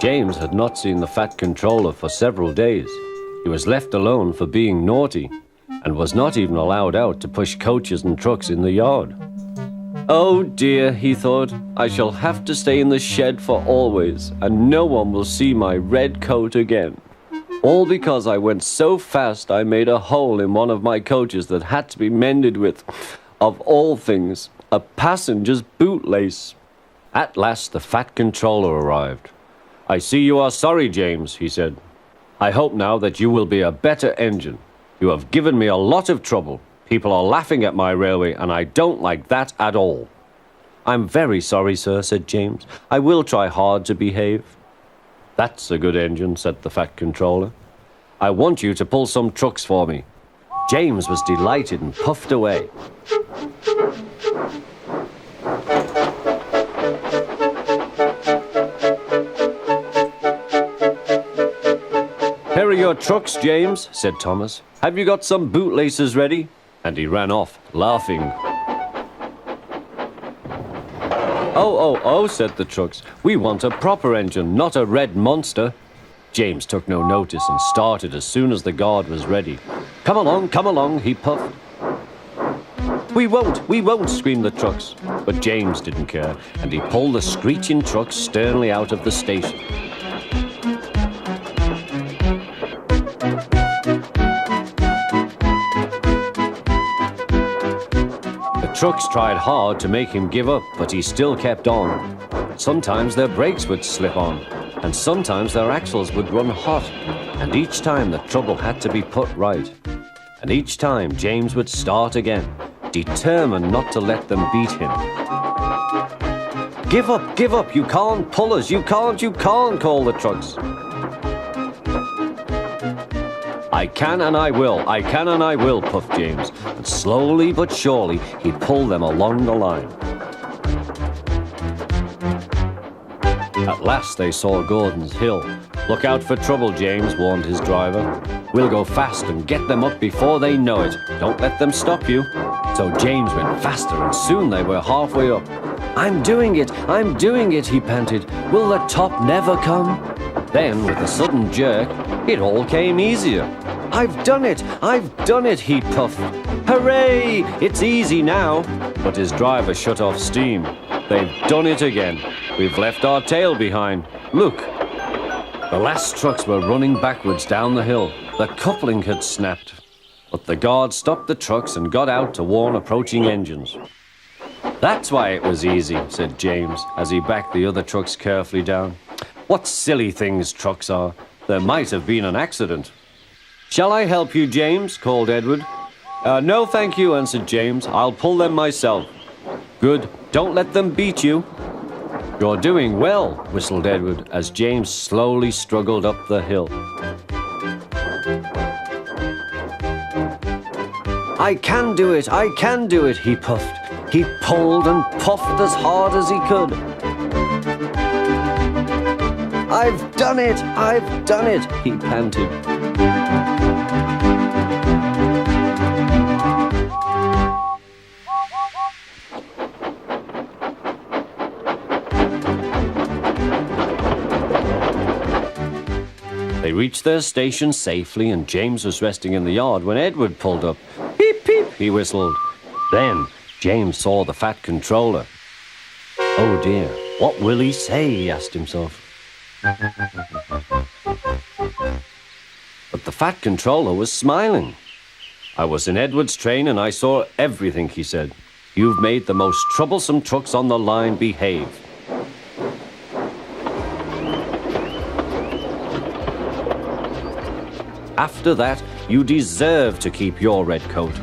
James had not seen the Fat Controller for several days. He was left alone for being naughty and was not even allowed out to push coaches and trucks in the yard. Oh dear, he thought, I shall have to stay in the shed for always, and no one will see my red coat again. All because I went so fast I made a hole in one of my coaches that had to be mended with, of all things, a passenger's bootlace. At last the Fat Controller arrived. I see you are sorry, James, he said. I hope now that you will be a better engine. You have given me a lot of trouble. People are laughing at my railway, and I don't like that at all. I'm very sorry, sir, said James. I will try hard to behave. That's a good engine, said the Fat Controller. I want you to pull some trucks for me. James was delighted and puffed away. Here are your trucks, James, said Thomas. Have you got some bootlaces ready? And he ran off, laughing. Oh, said the trucks. We want a proper engine, not a red monster. James took no notice and started as soon as the guard was ready. Come along, he puffed. We won't, screamed the trucks. But James didn't care, and he pulled the screeching trucks sternly out of the station. The trucks tried hard to make him give up, but he still kept on. Sometimes their brakes would slip on, and sometimes their axles would run hot, and each time the trouble had to be put right. And each time James would start again, determined not to let them beat him. Give up, you can't pull us, you can't, called the trucks. I can and I will, puffed James, and slowly but surely he pulled them along the line. At last they saw Gordon's Hill. Look out for trouble, James, warned his driver. We'll go fast and get them up before they know it. Don't let them stop you. So James went faster, and soon they were halfway up. I'm doing it, he panted. Will the top never come? Then, with a sudden jerk, it all came easier. I've done it, he puffed. Hooray! It's easy now. But his driver shut off steam. They've done it again. We've left our tail behind. Look. The last trucks were running backwards down the hill. The coupling had snapped. But the guard stopped the trucks and got out to warn approaching engines. That's why it was easy, said James, as he backed the other trucks carefully down. What silly things trucks are. There might have been an accident. Shall I help you, James? Called Edward. No, thank you, answered James. I'll pull them myself. Good. Don't let them beat you. You're doing well, whistled Edward, as James slowly struggled up the hill. I can do it, he puffed. He pulled and puffed as hard as he could. I've done it, he panted. They reached their station safely, and James was resting in the yard when Edward pulled up. Peep, peep, he whistled. Then James saw the Fat Controller. Oh dear, what will he say, he asked himself. But the Fat Controller was smiling. I was in Edward's train and I saw everything, he said. You've made the most troublesome trucks on the line behave. After that, you deserve to keep your red coat.